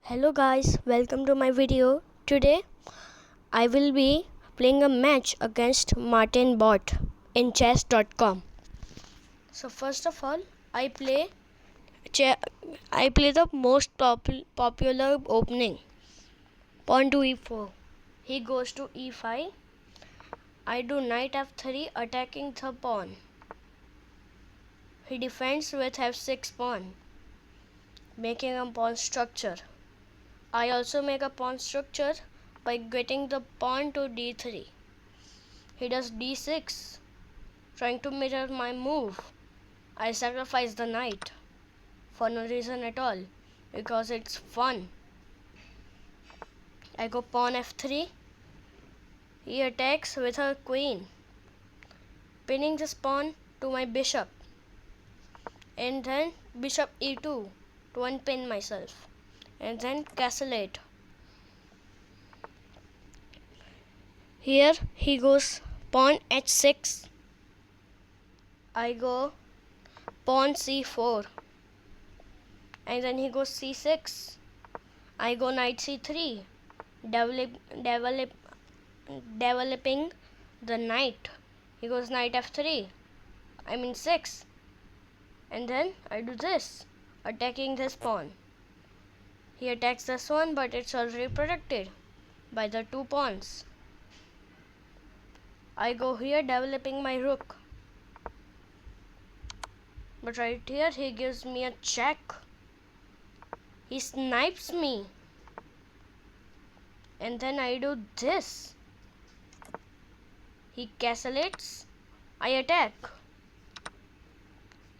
Hello guys, welcome to my video. Today I will be playing a match against Martin Bot in chess.com. So first of all, I play the most popular opening. Pawn to e4. He goes to e5. I do knight f3 attacking the pawn. He defends with f6 pawn, making a pawn structure. I also make a pawn structure by getting the pawn to d3. He does d6, trying to mirror my move. I sacrifice the knight for no reason at all, because it's fun. I go pawn f3. He attacks with her queen, pinning this pawn to my bishop, and then bishop e2 to unpin myself, and then castle 8. Here he goes pawn h6. I go pawn c4, and then he goes c6. I go knight c3, developing the knight. He goes knight f3, 6, and then I do this, attacking this pawn. He attacks this one, but it's already protected by the two pawns. I go here, developing my rook, but right here he gives me a check. He snipes me, and then I do this. He cassellates. I attack.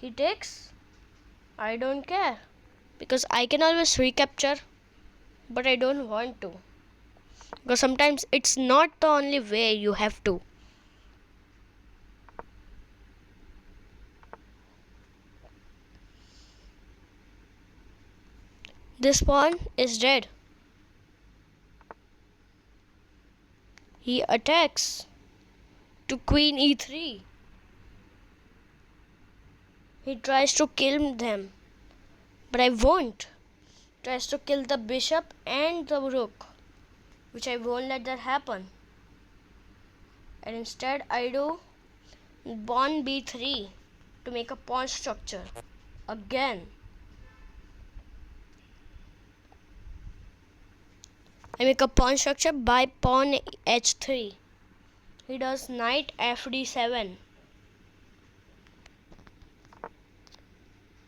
He takes. I don't care, because I can always recapture, but I don't want to, because sometimes it's not the only way you have to. This pawn is dead. He attacks to queen e3. He tries to kill them, but I won't. Tries to kill the bishop and the rook, which I won't let that happen. And instead I do pawn b3 to make a pawn structure again. I make a pawn structure by pawn h3. He does knight fd7.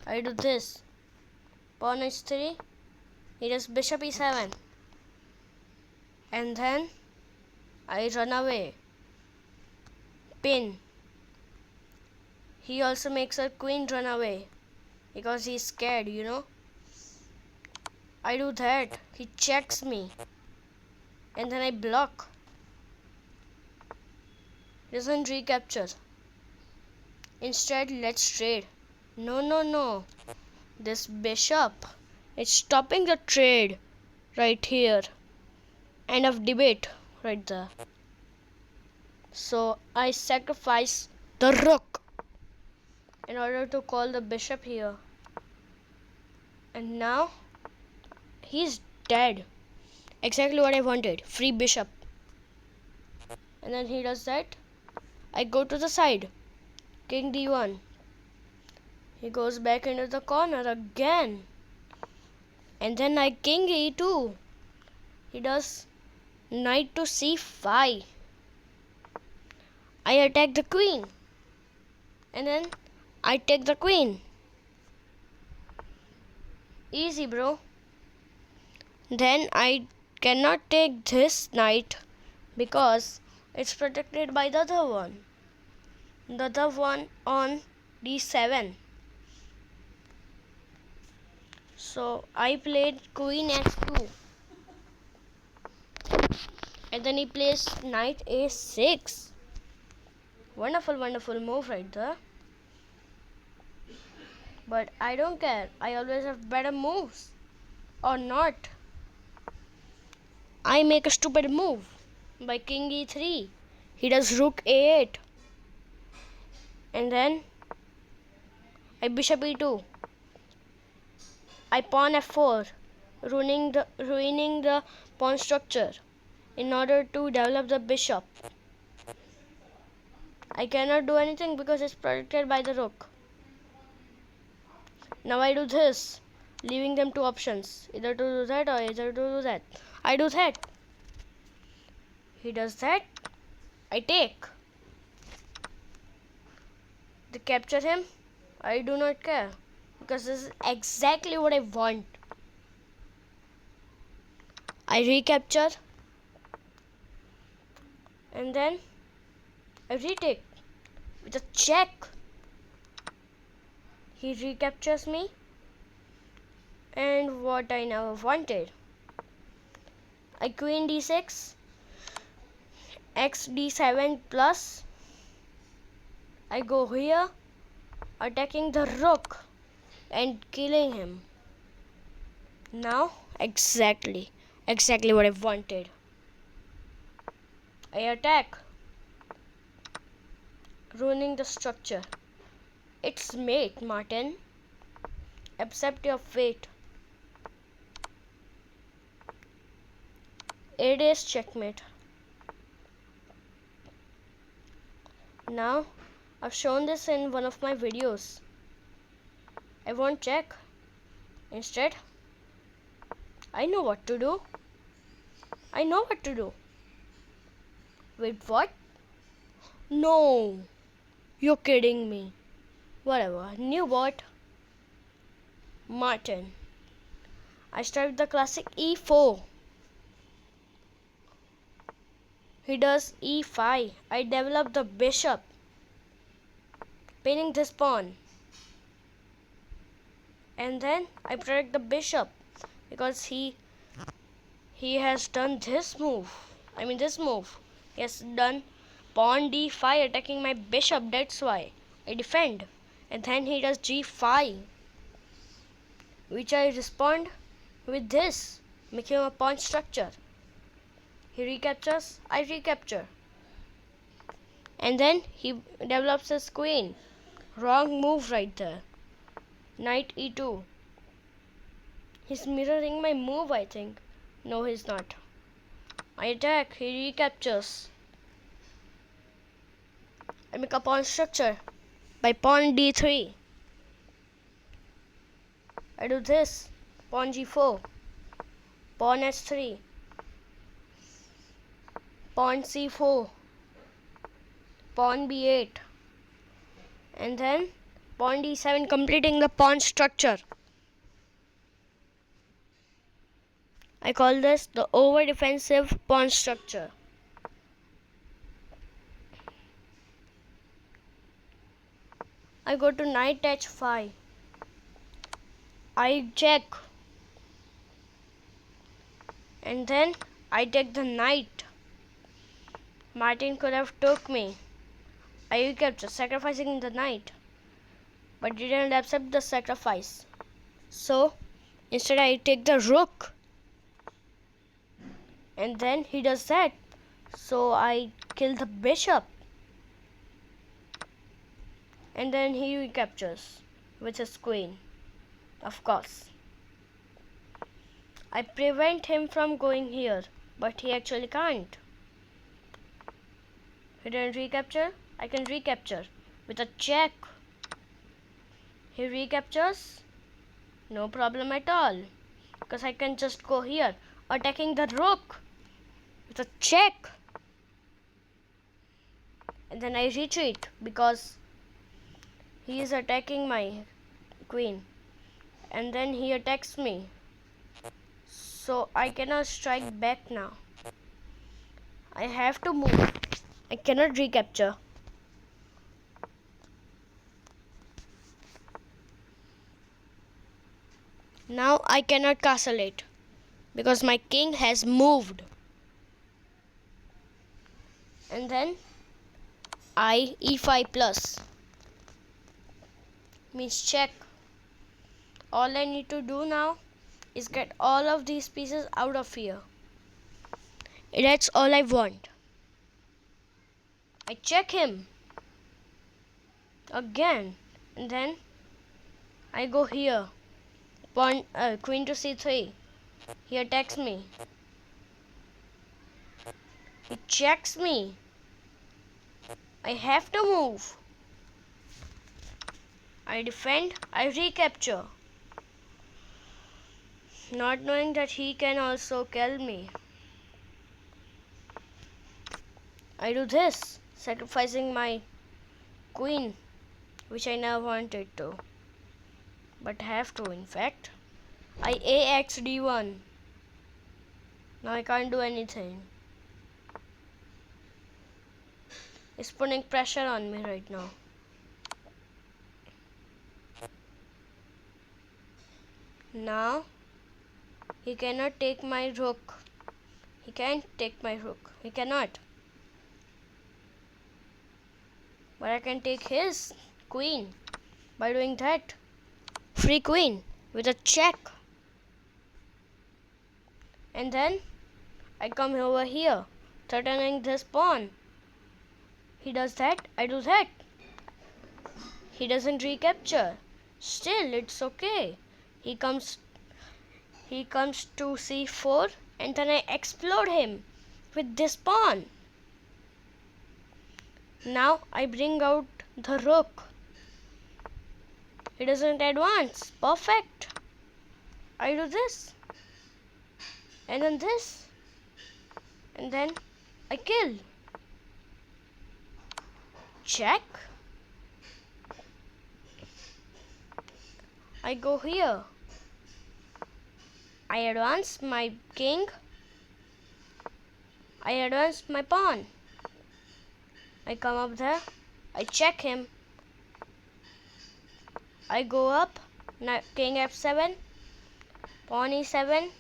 I do this, pawn h3. He does bishop e7, and then I run away, pin. He also makes a queen run away because he's scared, I do that. He checks me, and then I block. Doesn't recapture. Instead, let's trade. No. This bishop is stopping the trade right here. End of debate right there. So I sacrifice the rook in order to call the bishop here. And now he's dead. Exactly what I wanted. Free bishop. And then he does that. I go to the side. King d1. He goes back into the corner again. And then I king e2. He does knight to c5. I attack the queen. And then I take the queen. Easy, bro. Then I cannot take this knight because it's protected by the other one. The other one on d7. So I played queen f2. And then he plays knight a6. Wonderful move right there. But I don't care. I always have better moves. Or not. I make a stupid move by king e3. He does rook a8. And then I bishop e2. I pawn f4. ruining the pawn structure in order to develop the bishop. I cannot do anything because it's protected by the rook. Now I do this, leaving them two options, either to do that or either to do that. I do that. He does that. I take. They capture him. I do not care because this is exactly what I want. I recapture and then I retake with a check. He recaptures me and what I never wanted. I queen d6, x d7 plus. I go here, attacking the rook and killing him. Now exactly what I wanted. I attack, ruining the structure. It's mate, Martin. Accept your fate. It is checkmate. Now, I've shown this in one of my videos. I won't check. Instead, I know what to do. Wait, what? No, you're kidding me. Whatever, new bot. Martin. I start with the classic e4. He does e5. I develop the bishop, pinning this pawn. And then I protect the bishop because he has done this move. This move. He has done pawn d5 attacking my bishop. That's why I defend. And then he does g5, which I respond with this, making a pawn structure. He recaptures, I recapture. And then he develops his queen. Wrong move right there. Knight e2. He's mirroring my move, I think. No, he's not. I attack, he recaptures. I make a pawn structure by pawn d3. I do this, pawn g4, pawn h3, pawn c4, pawn b8, and then pawn d7, completing the pawn structure. I call this the over defensive pawn structure. I go to knight h5. I check. And then I take the knight. Martin could have took me. I recapture, sacrificing the knight. But didn't accept the sacrifice. So instead I take the rook. And then he does that. So I kill the bishop. And then he recaptures with his queen. Of course. I prevent him from going here, but he actually can't. He didn't recapture. I can recapture with a check. He recaptures. No problem at all. Because I can just go here, attacking the rook with a check. And then I retreat because he is attacking my queen. And then he attacks me. So I cannot strike back now. I have to move. I cannot recapture. Now I cannot castle it because my king has moved. And then I e5 plus means check. All I need to do now is get all of these pieces out of here. That's all I want. I check him again, and then I go here, pawn queen to c3, He attacks me. He checks me. I have to move. I defend. I recapture. Not knowing that he can also kill me. I do this, sacrificing my queen, which I never wanted to, but have to in fact. I AX D1. Now I can't do anything. It's putting pressure on me right now. Now he cannot take my rook. He can't take my rook. He cannot. But I can take his queen by doing that. Free queen with a check. And then I come over here, threatening this pawn. He does that, I do that. He doesn't recapture. Still, it's okay. He comes to c4, and then I explode him with this pawn. Now I bring out the rook. He doesn't advance. Perfect. I do this, and then this, and then I kill. Check. I go here. I advance my king. I advance my pawn. I come up there. I check him. I go up. Now king f7. Pawn e7.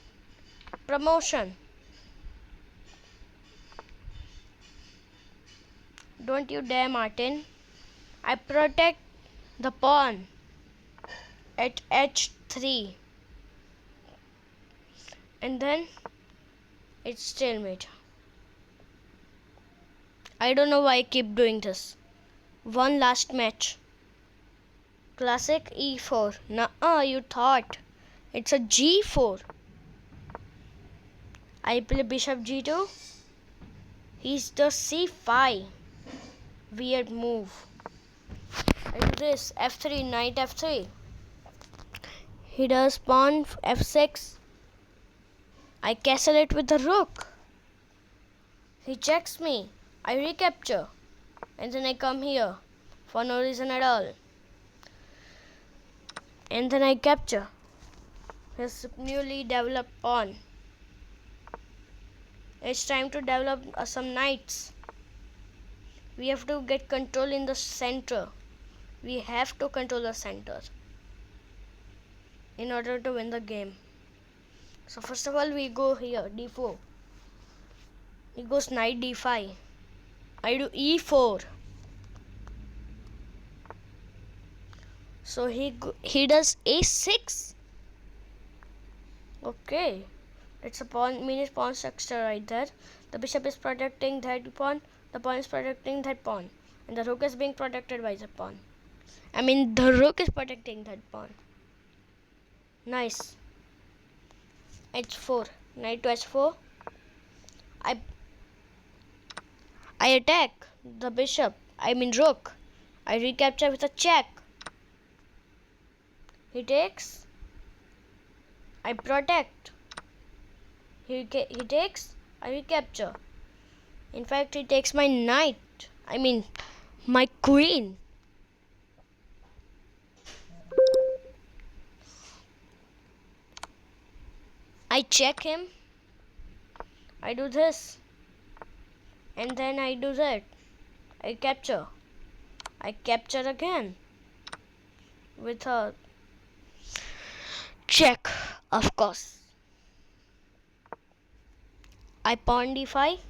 Promotion. Don't you dare, Martin. I protect the pawn at h3. And then it's stalemate. I don't know why I keep doing this. One last match. Classic e4. Nuh-uh, you thought. It's a g4. I play bishop g2. He's the c5. Weird move. I do this. f3, knight f3. He does pawn f6. I castle it with the rook. He checks me. I recapture. And then I come here for no reason at all. And then I capture his newly developed pawn. It's time to develop some knights. We have to get control in the center. We have to control the center in order to win the game. So first of all, we go here, d4. He goes knight d5. I do e4. So he does a6. Okay, it's a mini pawn structure right there. The bishop is protecting that pawn. The pawn is protecting that pawn, and the rook is being protected by the pawn. I mean, the rook is protecting that pawn. Nice. h4. Knight to h4. I attack the bishop. I mean rook. I recapture with a check. He takes. I protect. He takes. I recapture. In fact, he takes my knight. I mean, my queen. I check him. I do this. And then I do that. I capture. I capture again. With a check, of course. I pawn d5.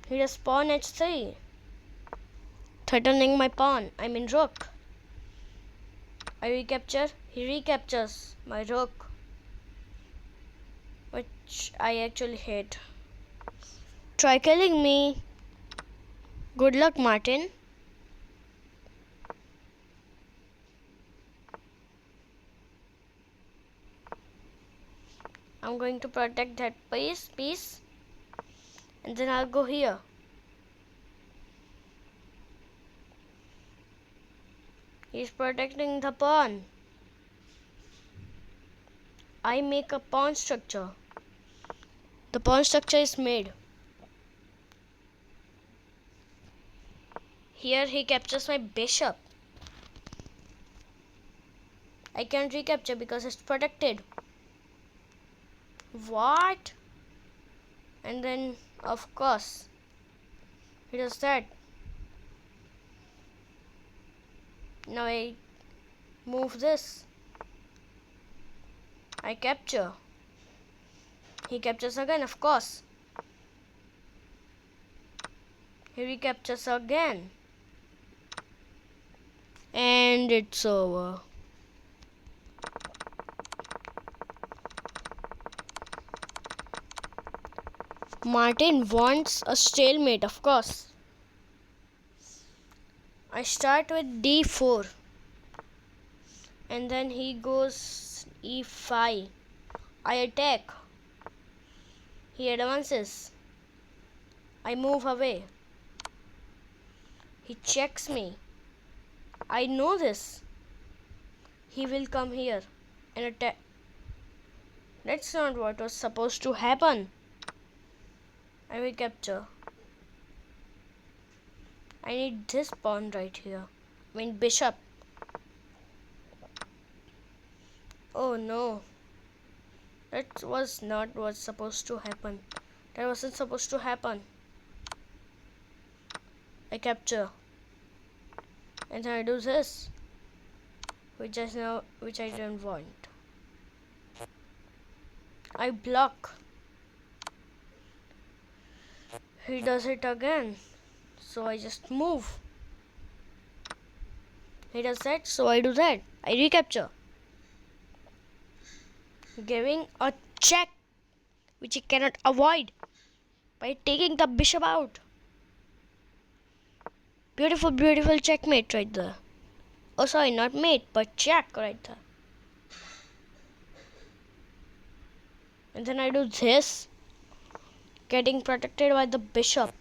He does pawn h3. Threatening my pawn. I mean rook. I recapture. He recaptures my rook, which I actually hate. Try killing me. Good luck, Martin. I'm going to protect that piece. And then I'll go here. He's protecting the pawn. I make a pawn structure. The pawn structure is made. Here he captures my bishop. I can't recapture because it's protected. What? And then, of course, he does that. Now I move this. I capture. He captures again, of course. He recaptures again. And it's over. Martin wants a stalemate, of course. I start with d4. And then he goes e5. I attack. He advances. I move away. He checks me. I know this. He will come here and attack. That's not what was supposed to happen. I will capture. I need this pawn right here. I mean bishop. Oh no. That was not what's supposed to happen. That wasn't supposed to happen. I capture. And then I do this. Which I don't want. I block. He does it again. So I just move. He does that, so I do that. I recapture. Giving a check which he cannot avoid by taking the bishop out. Beautiful, beautiful checkmate right there. Oh, sorry, not mate, but check right there. And then I do this, getting protected by the bishop.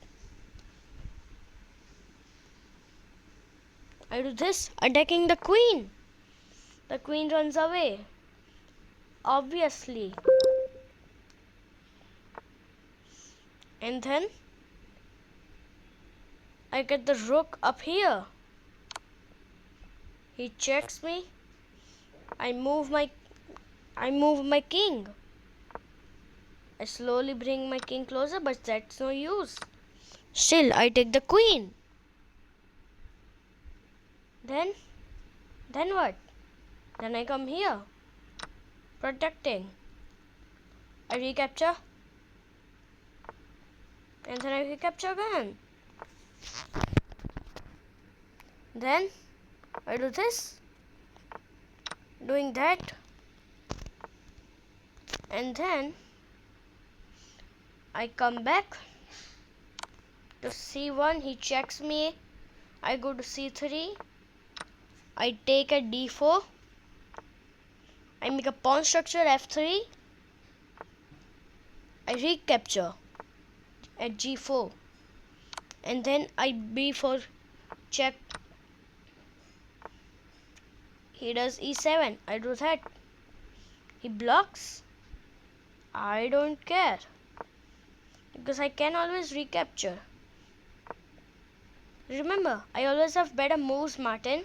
I do this, attacking the queen. The queen runs away. Obviously. And then I get the rook up here. He checks me. I move my king. I slowly bring my king closer, but that's no use. Still, I take the queen. Then what? Then I come here, protecting. I recapture. And then I recapture again. Then I do this, doing that. And then I come back to c1. He checks me. I go to c3. I take a d4. I make a pawn structure f3. I recapture at g4. And then I b4 check. He does e7. I do that. He blocks. I don't care, because I can always recapture. Remember, I always have better moves, Martin.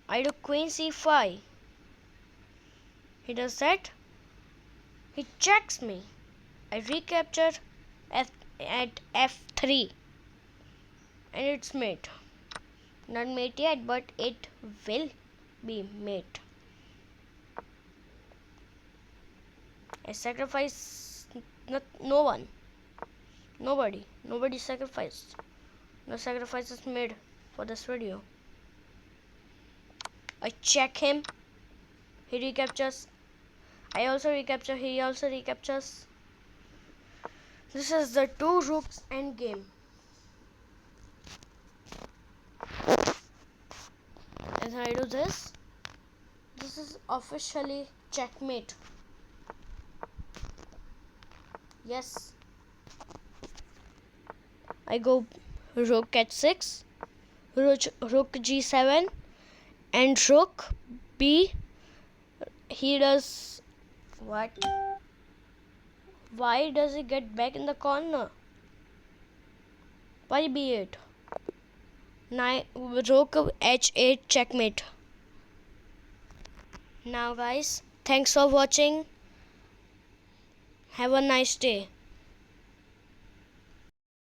I do queen c5. He does that. He checks me. I recapture at f3. And it's mate. Not mate yet, but it will be mate. I sacrifice no one. Nobody sacrificed. No sacrifices made for this video. I check him. He recaptures. I also recapture. He also recaptures. This is the two rooks endgame. And then I do this. This is officially checkmate. Yes. I go rook h6, rook g7, and rook b. He does what? Why does he get back in the corner? Why b8? Rook h8 checkmate. Now guys, thanks for watching. Have a nice day.